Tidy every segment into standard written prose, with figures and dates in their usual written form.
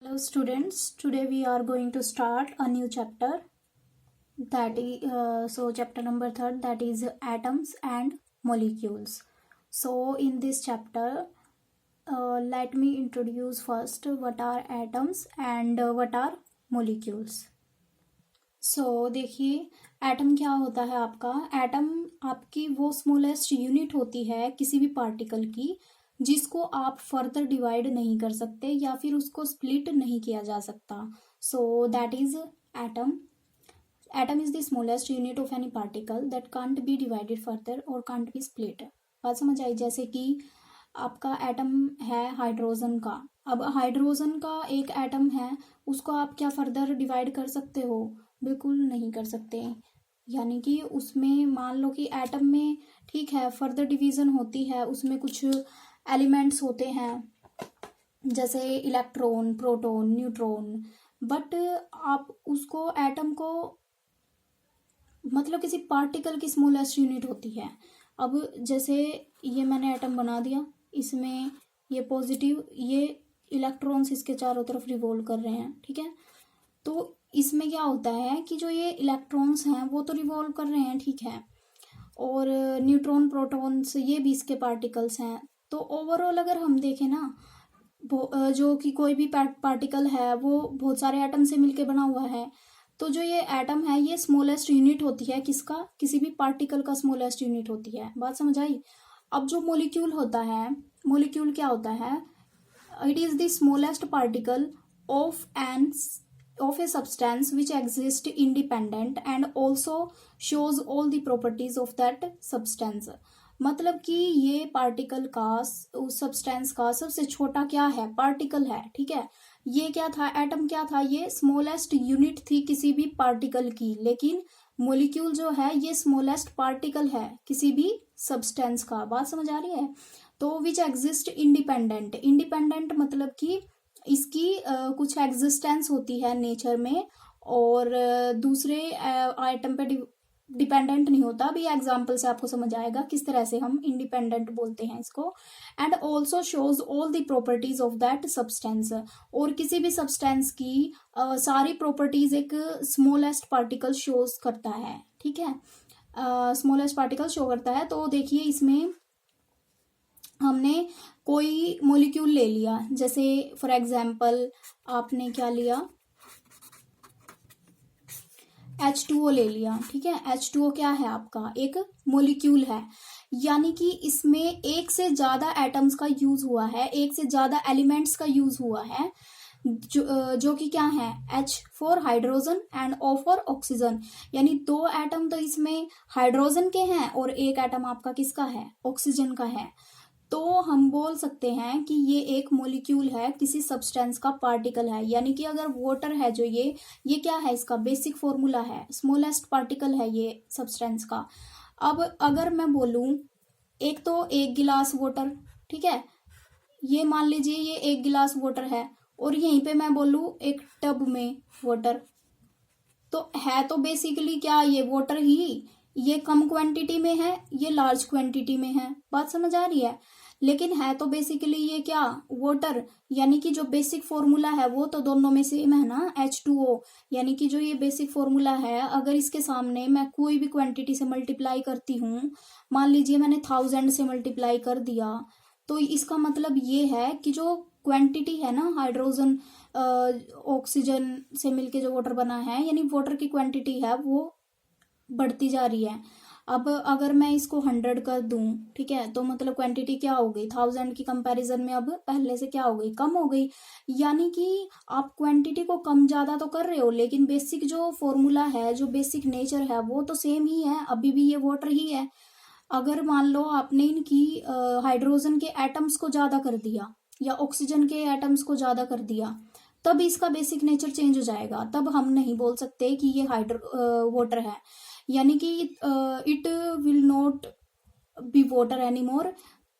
Hello students, today we are going to start a new chapter that is chapter number 3, that is atoms and molecules. So in this chapter let me introduce first what are atoms and what are molecules. So देखिए atom क्या होता है आपका। Atom आपकी वो smallest unit होती है किसी भी पार्टिकल की जिसको आप फर्दर डिवाइड नहीं कर सकते या फिर उसको स्प्लिट नहीं किया जा सकता। So that is atom. Atom is the smallest unit of any particle that can't be divided further और कांट बी स्प्लिट। बात समझ आई। जैसे कि आपका एटम है हाइड्रोजन का। अब हाइड्रोजन का एक एटम है, उसको आप क्या फर्दर डिवाइड कर सकते हो? बिल्कुल नहीं कर सकते। यानी कि उसमें मान लो कि एटम में ठीक है फर्दर डिवीजन होती है, उसमें कुछ एलिमेंट्स होते हैं जैसे इलेक्ट्रॉन, प्रोटॉन, न्यूट्रॉन, बट आप उसको एटम को मतलब किसी पार्टिकल की स्मॉलेस्ट यूनिट होती है। अब जैसे ये मैंने एटम बना दिया, इसमें ये पॉजिटिव, ये इलेक्ट्रॉन्स इसके चारों तरफ रिवॉल्व कर रहे हैं, ठीक है। तो इसमें क्या होता है कि जो ये इलेक्ट्रॉन्स हैं वो तो रिवॉल्व कर रहे हैं, ठीक है, और न्यूट्रॉन, प्रोटॉन्स ये भी इसके पार्टिकल्स हैं। तो ओवरऑल अगर हम देखें ना, जो कि कोई भी पार्टिकल है वो बहुत सारे एटम से मिलके बना हुआ है। तो जो ये एटम है ये स्मॉलेस्ट यूनिट होती है किसका? किसी भी पार्टिकल का स्मॉलेस्ट यूनिट होती है। बात समझ आई। अब जो मोलिक्यूल होता है, मोलिक्यूल क्या होता है? It is the smallest particle of an of a substance which exists independent and also shows all the properties of that substance। मतलब कि ये पार्टिकल का, उस सब्सटेंस का सबसे छोटा क्या है? पार्टिकल है, ठीक है। ये क्या था? एटम क्या था? ये स्मॉलेस्ट यूनिट थी किसी भी पार्टिकल की। लेकिन मोलिक्यूल जो है ये स्मॉलेस्ट पार्टिकल है किसी भी सब्सटेंस का। बात समझ आ रही है। तो विच एग्जिस्ट इंडिपेंडेंट। इंडिपेंडेंट मतलब कि इसकी कुछ एग्जिस्टेंस होती है नेचर में और दूसरे आइटम पे डिपेंडेंट नहीं होता। अभी एग्जांपल से आपको समझ आएगा किस तरह से हम इंडिपेंडेंट बोलते हैं इसको। And also shows all the properties of that substance. और किसी भी सब्सटेंस की सारी प्रॉपर्टीज एक स्मॉलेस्ट पार्टिकल शोज करता है, ठीक है। स्मॉलेस्ट पार्टिकल शो करता है। तो देखिए इसमें हमने कोई मॉलिक्यूल ले लिया, जैसे फॉर एग्जाम्पल आपने क्या लिया, H2O ले लिया, ठीक है। H2O क्या है आपका? एक मॉलिक्यूल है। यानी कि इसमें एक से ज्यादा एटम्स का यूज हुआ है, एक से ज्यादा एलिमेंट्स का यूज हुआ है, जो कि क्या है? H for hydrogen and O for oxygen. यानी दो एटम तो इसमें हाइड्रोजन के हैं और एक एटम आपका किसका है? ऑक्सीजन का है। तो हम बोल सकते हैं कि ये एक मॉलिक्यूल है, किसी सब्सटेंस का पार्टिकल है। यानी कि अगर वाटर है जो ये क्या है? इसका बेसिक फॉर्मूला है, स्मॉलेस्ट पार्टिकल है ये सब्सटेंस का। अब अगर मैं बोलूं एक तो एक गिलास वाटर, ठीक है, ये मान लीजिए ये एक गिलास वाटर है और यहीं पे मैं बोलूं एक टब में वाटर, तो है तो बेसिकली क्या ये वाटर ही। ये कम क्वांटिटी में है, ये लार्ज क्वांटिटी में है। बात समझ आ रही है। लेकिन है तो बेसिकली ये क्या? वाटर। यानी कि जो बेसिक फॉर्मूला है वो तो दोनों में सेम है ना, H2O। यानी कि जो ये बेसिक फॉर्मूला है, अगर इसके सामने मैं कोई भी क्वांटिटी से मल्टीप्लाई करती हूँ, मान लीजिए मैंने 1000 से मल्टीप्लाई कर दिया, तो इसका मतलब ये है कि जो क्वांटिटी है ना, हाइड्रोजन ऑक्सीजन से मिलके जो वाटर बना है, यानी वाटर की क्वांटिटी है वो बढ़ती जा रही है। अब अगर मैं इसको 100 कर दूं, ठीक है, तो मतलब क्वांटिटी क्या हो गई? 1000 की कंपैरिजन में अब पहले से क्या हो गई? कम हो गई। यानी कि आप क्वांटिटी को कम ज्यादा तो कर रहे हो, लेकिन बेसिक जो फॉर्मूला है, जो बेसिक नेचर है वो तो सेम ही है, अभी भी ये वाटर ही है। अगर मान लो आपने इनकी हाइड्रोजन के एटम्स को ज्यादा कर दिया या ऑक्सीजन के एटम्स को ज्यादा कर दिया, तब इसका बेसिक नेचर चेंज हो जाएगा। तब हम नहीं बोल सकते कि ये वाटर है। यानी कि it will not be water any more.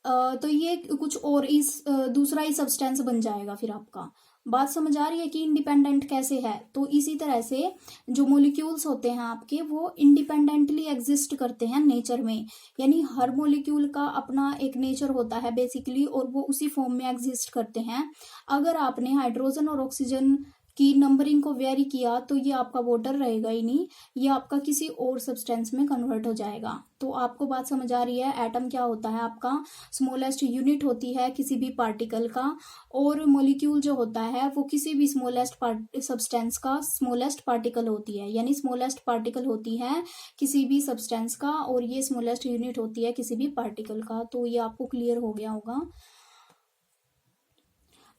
तो ये कुछ और इस दूसरा ही सब्सटेंस बन जाएगा फिर आपका। बात समझ आ रही है कि इंडिपेंडेंट कैसे है। तो इसी तरह से जो मोलिक्यूल्स होते हैं आपके वो इंडिपेंडेंटली एग्जिस्ट करते हैं नेचर में, यानी हर मोलिक्यूल का अपना एक नेचर होता है बेसिकली, और वो उसी फॉर्म में एग्जिस्ट करते हैं। अगर आपने हाइड्रोजन और ऑक्सीजन की नंबरिंग को वेरी किया तो ये आपका वाटर रहेगा ही नहीं, ये आपका किसी और सब्सटेंस में कन्वर्ट हो जाएगा। तो आपको बात समझ आ रही है, एटम क्या होता है आपका, स्मॉलेस्ट यूनिट होती है किसी भी पार्टिकल का, और मोलिक्यूल जो होता है वो किसी भी स्मॉलेस्ट सब्सटेंस का स्मॉलेस्ट पार्टिकल होती है, यानी स्मॉलेस्ट पार्टिकल होती है किसी भी सब्सटेंस का, और ये स्मॉलेस्ट यूनिट होती है किसी भी पार्टिकल का। तो ये आपको क्लियर हो गया होगा।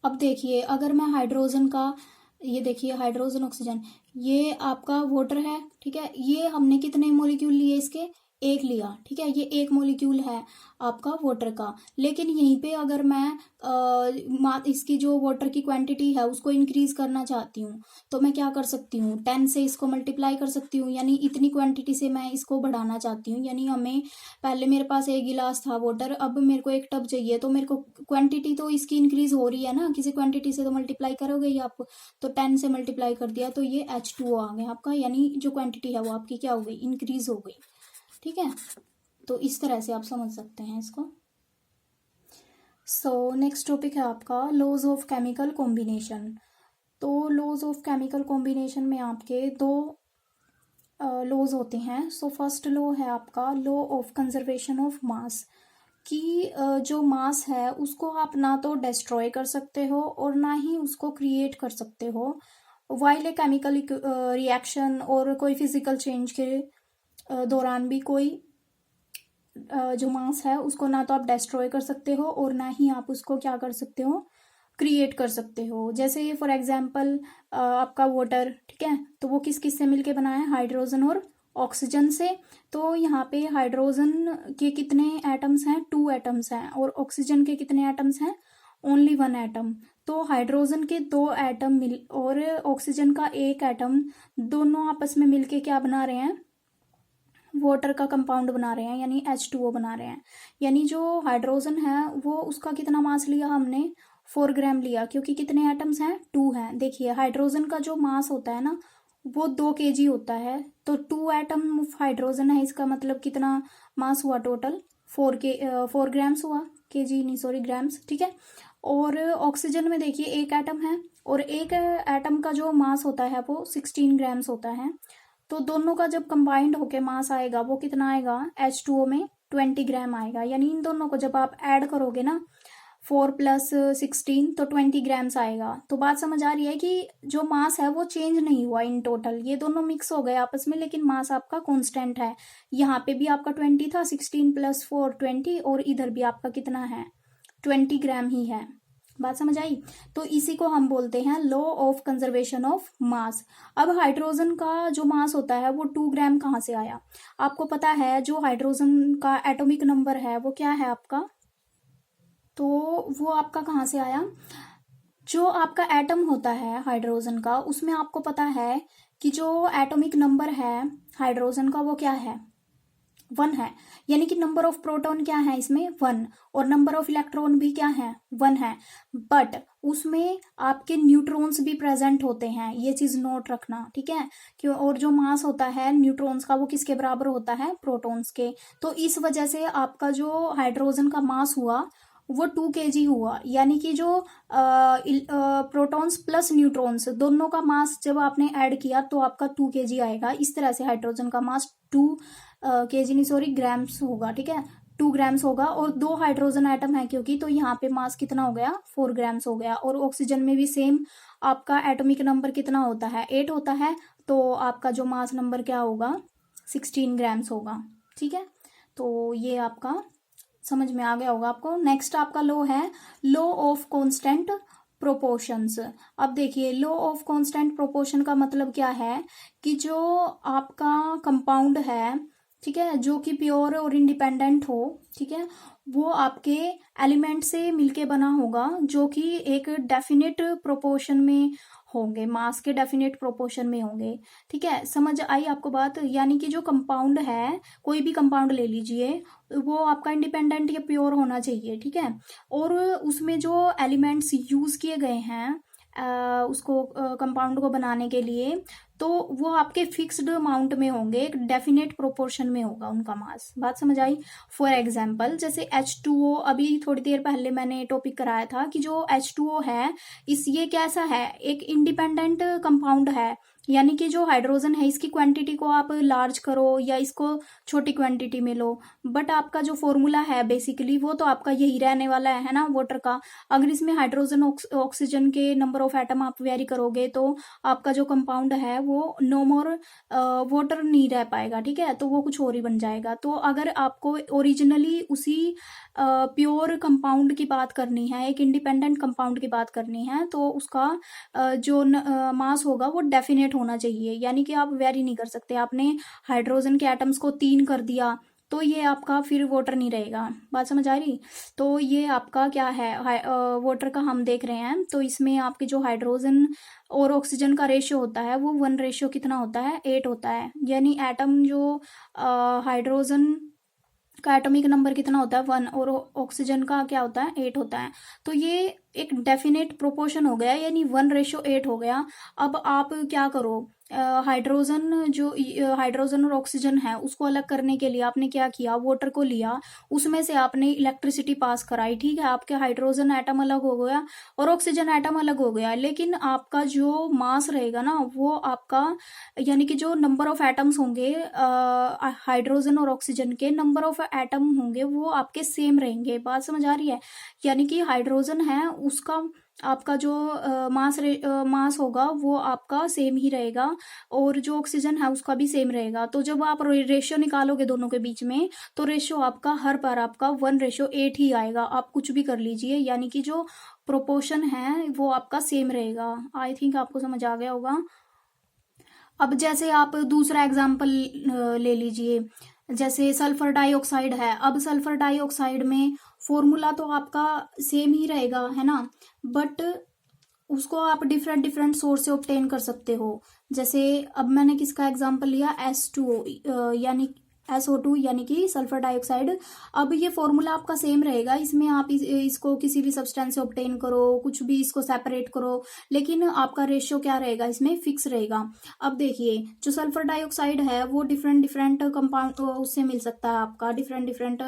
अब देखिए, अगर मैं हाइड्रोजन का, ये देखिए हाइड्रोजन ऑक्सीजन, ये आपका वाटर है, ठीक है, ये हमने कितने मॉलिक्यूल लिए इसके, एक लिया, ठीक है, ये एक मॉलिक्यूल है आपका वाटर का। लेकिन यहीं पे अगर मैं इसकी जो वाटर की क्वांटिटी है उसको इंक्रीज करना चाहती हूँ तो मैं क्या कर सकती हूँ, 10 से इसको मल्टीप्लाई कर सकती हूँ, यानी इतनी क्वांटिटी से मैं इसको बढ़ाना चाहती हूँ। यानी हमें पहले मेरे पास एक गिलास था वाटर, अब मेरे को एक टब चाहिए, तो मेरे को क्वांटिटी तो इसकी इंक्रीज हो रही है ना, किसी क्वांटिटी से तो मल्टीप्लाई करोगे ही आप, तो 10 से मल्टीप्लाई कर दिया तो ये H2O आ गया आपका, यानी जो क्वांटिटी है वो आपकी क्या हो गई, इंक्रीज हो गई, ठीक है। तो इस तरह से आप समझ सकते हैं इसको। सो नेक्स्ट टॉपिक है आपका लॉज ऑफ केमिकल कॉम्बिनेशन। तो लॉज ऑफ केमिकल कॉम्बिनेशन में आपके दो लॉज होते हैं। सो फर्स्ट लॉ है आपका law of conservation of mass, कि जो मास है उसको आप ना तो डिस्ट्रॉय कर सकते हो और ना ही उसको क्रिएट कर सकते हो वाइल ए केमिकल रिएक्शन, और कोई फिजिकल चेंज के दौरान भी कोई जो मास है उसको ना तो आप डिस्ट्रॉय कर सकते हो और ना ही आप उसको क्या कर सकते हो, क्रिएट कर सकते हो। जैसे फॉर एग्जांपल आपका वाटर, ठीक है, तो वो किस किस से मिलके बना है, हाइड्रोजन और ऑक्सीजन से। तो यहाँ पे हाइड्रोजन के कितने एटम्स हैं, 2 एटम्स हैं, और ऑक्सीजन के कितने एटम्स हैं, ओनली 1 एटम। तो हाइड्रोजन के 2 एटम मिल और ऑक्सीजन का 1 एटम, दोनों आपस में मिलके क्या बना रहे हैं, वाटर का कंपाउंड बना रहे हैं, यानी H2O बना रहे हैं। यानी जो हाइड्रोजन है वो उसका कितना मास लिया हमने, 4 ग्राम लिया, क्योंकि कितने एटम्स हैं, 2 हैं। देखिए हाइड्रोजन का जो मास होता है ना वो 2 kg होता है, तो 2 एटम हाइड्रोजन है, इसका मतलब कितना मास हुआ टोटल, 4 ग्राम्स हुआ, kg नहीं सॉरी ग्राम्स, ठीक है। और ऑक्सीजन में देखिए 1 एटम है, और 1 एटम का जो मास होता है वो 16 ग्राम्स होता है। तो दोनों का जब कंबाइंड होके मास आएगा वो कितना आएगा, H2O में 20 ग्राम आएगा। यानी इन दोनों को जब आप ऐड करोगे ना 4 + 16 तो 20 ग्राम्स आएगा। तो बात समझ आ रही है कि जो मास है वो चेंज नहीं हुआ इन टोटल, ये दोनों मिक्स हो गए आपस में, लेकिन मास आपका कांस्टेंट है। यहाँ पे भी आपका 20 था, 16 + 4 20, और इधर भी आपका कितना है, 20 ग्राम ही है। बात समझ आई। तो इसी को हम बोलते हैं law of conservation of mass. अब हाइड्रोजन का जो मास होता है वो 2 ग्राम कहाँ से आया, आपको पता है जो हाइड्रोजन का एटॉमिक नंबर है वो क्या है आपका, तो वो आपका कहाँ से आया, जो आपका एटम होता है हाइड्रोजन का उसमें आपको पता है कि जो एटॉमिक नंबर है हाइड्रोजन का वो क्या है, 1 है। यानी कि नंबर ऑफ प्रोटॉन क्या है इसमें, 1, और नंबर ऑफ इलेक्ट्रॉन भी क्या है, 1 है। बट उसमें आपके न्यूट्रॉन्स भी प्रेजेंट होते हैं, ये चीज नोट रखना, ठीक है। क्यों, और जो मास होता है न्यूट्रॉन्स का वो किसके बराबर होता है, प्रोटॉन्स के। तो इस वजह से आपका जो हाइड्रोजन का मास हुआ वो 2 kg हुआ। यानी कि जो प्रोटॉन्स प्लस न्यूट्रॉन्स दोनों का मास जब आपने ऐड किया तो आपका 2 kg आएगा। इस तरह से हाइड्रोजन का मास 2 kg नहीं सॉरी ग्राम्स होगा, ठीक है, 2 ग्राम्स होगा। और 2 हाइड्रोजन एटम है क्योंकि, तो यहाँ पे मास कितना हो गया, 4 ग्राम्स हो गया। और ऑक्सीजन में भी सेम आपका एटॉमिक नंबर कितना होता है, 8 होता है, तो आपका जो मास नंबर क्या होगा, 16 ग्राम्स होगा, ठीक है। तो ये आपका समझ में आ गया होगा आपको। नेक्स्ट आपका लॉ है लॉ ऑफ कांस्टेंट प्रोपोर्शंस। अब देखिए लॉ ऑफ कांस्टेंट प्रोपोर्शन का मतलब क्या है, कि जो आपका कंपाउंड है, ठीक है, जो कि प्योर और इंडिपेंडेंट हो, ठीक है, वो आपके एलिमेंट से मिलके बना होगा, जो कि एक डेफिनेट प्रोपोर्शन में होंगे, मास के डेफिनेट प्रोपोर्शन में होंगे, ठीक है। समझ आई आपको बात। यानी कि जो कंपाउंड है, कोई भी कंपाउंड ले लीजिए, वो आपका इंडिपेंडेंट या प्योर होना चाहिए, ठीक है। और उसमें जो एलिमेंट्स यूज किए गए हैं, उसको कंपाउंड को बनाने के लिए, तो वो आपके फिक्स्ड अमाउंट में होंगे, एक डेफिनेट प्रोपोर्शन में होगा उनका मास। बात समझ आई? फॉर एग्जांपल जैसे H2O, अभी थोड़ी देर पहले मैंने टॉपिक कराया था कि जो H2O है ये कैसा है, एक इंडिपेंडेंट कंपाउंड है। यानी कि जो हाइड्रोजन है इसकी क्वांटिटी को आप लार्ज करो या इसको छोटी क्वांटिटी में लो, बट आपका जो फॉर्मूला है बेसिकली वो तो आपका यही रहने वाला है ना, वाटर का। अगर इसमें हाइड्रोजन ऑक्सीजन के नंबर ऑफ एटम आप वेरी करोगे तो आपका जो कंपाउंड है वो नो मोर वाटर नहीं रह पाएगा, ठीक है, तो वो कुछ और ही बन जाएगा। तो अगर आपको ओरिजिनली उसी प्योर कंपाउंड की बात करनी है, एक इंडिपेंडेंट कंपाउंड की बात करनी है, तो उसका जो मास होगा वो डेफिनेट होना चाहिए, यानी कि आप वेरी नहीं कर सकते। आपने हाइड्रोजन के एटम्स को 3 कर दिया तो ये आपका फिर वाटर नहीं रहेगा। बात समझ आ रही? तो ये आपका क्या है, वाटर का हम देख रहे हैं, तो इसमें आपके जो हाइड्रोजन और ऑक्सीजन का रेशियो होता है वो 1 रेशियो कितना होता है, 8 होता है। यानी एटम जो हाइड्रोजन का एटॉमिक नंबर कितना होता है, 1, और ऑक्सीजन का क्या होता है, 8 होता है। तो ये एक डेफिनेट प्रोपोर्शन हो गया, यानी 1:8 हो गया। अब आप क्या करो, हाइड्रोजन और ऑक्सीजन है उसको अलग करने के लिए आपने क्या किया, वाटर को लिया, उसमें से आपने इलेक्ट्रिसिटी पास कराई, ठीक है, आपके हाइड्रोजन एटम अलग हो गया और ऑक्सीजन एटम अलग हो गया, लेकिन आपका जो मास रहेगा ना वो आपका, यानी कि जो नंबर ऑफ एटम्स होंगे हाइड्रोजन और ऑक्सीजन के नंबर ऑफ एटम होंगे वो आपके सेम रहेंगे। बात समझ आ रही है? यानी कि हाइड्रोजन है उसका आपका जो मास होगा वो आपका सेम ही रहेगा, और जो ऑक्सीजन है उसका भी सेम रहेगा। तो जब आप रेशियो निकालोगे दोनों के बीच में, तो रेशियो आपका हर बार आपका 1:8 ही आएगा। आप कुछ भी कर लीजिए, यानी कि जो प्रोपोर्शन है वो आपका सेम रहेगा। आई थिंक आपको समझ आ गया होगा। अब जैसे आप दूसरा एग्जाम्पल ले लीजिए, जैसे सल्फर डाइऑक्साइड है। अब सल्फर डाइऑक्साइड में फॉर्मूला तो आपका सेम ही रहेगा, है ना, बट उसको आप डिफरेंट डिफरेंट सोर्स से ऑब्टेन कर सकते हो। जैसे अब मैंने किसका एग्जांपल लिया, S2O यानी SO2 यानी कि सल्फर डाइऑक्साइड। अब ये फॉर्मूला आपका सेम रहेगा, इसमें आप इसको किसी भी सब्सटेंस से ऑब्टेन करो, कुछ भी इसको सेपरेट करो, लेकिन आपका रेशियो क्या रहेगा, इसमें फिक्स रहेगा। अब देखिए जो सल्फर डाइऑक्साइड है वो डिफरेंट डिफरेंट कंपाउंड उससे मिल सकता है, आपका डिफरेंट डिफरेंट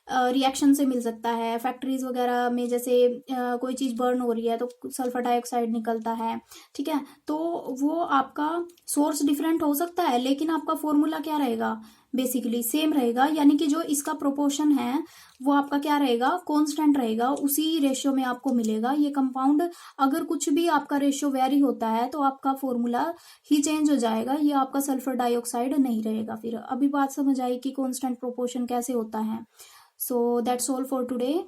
रिएक्शन से मिल सकता है। फैक्ट्रीज वगैरह में जैसे कोई चीज़ बर्न हो रही है तो सल्फर डाइऑक्साइड निकलता है, ठीक है, तो वो आपका सोर्स डिफरेंट हो सकता है, लेकिन आपका फॉर्मूला क्या रहेगा, बेसिकली सेम रहेगा। यानी कि जो इसका प्रोपोर्शन है वो आपका क्या रहेगा, कांस्टेंट रहेगा, उसी रेशियो में आपको मिलेगा ये कंपाउंड। अगर कुछ भी आपका रेशियो वेरी होता है तो आपका फॉर्मूला ही चेंज हो जाएगा, ये आपका सल्फर डाइऑक्साइड नहीं रहेगा। फिर अभी बात समझ आई कि कांस्टेंट प्रोपोर्शन कैसे होता है। So that's all for today.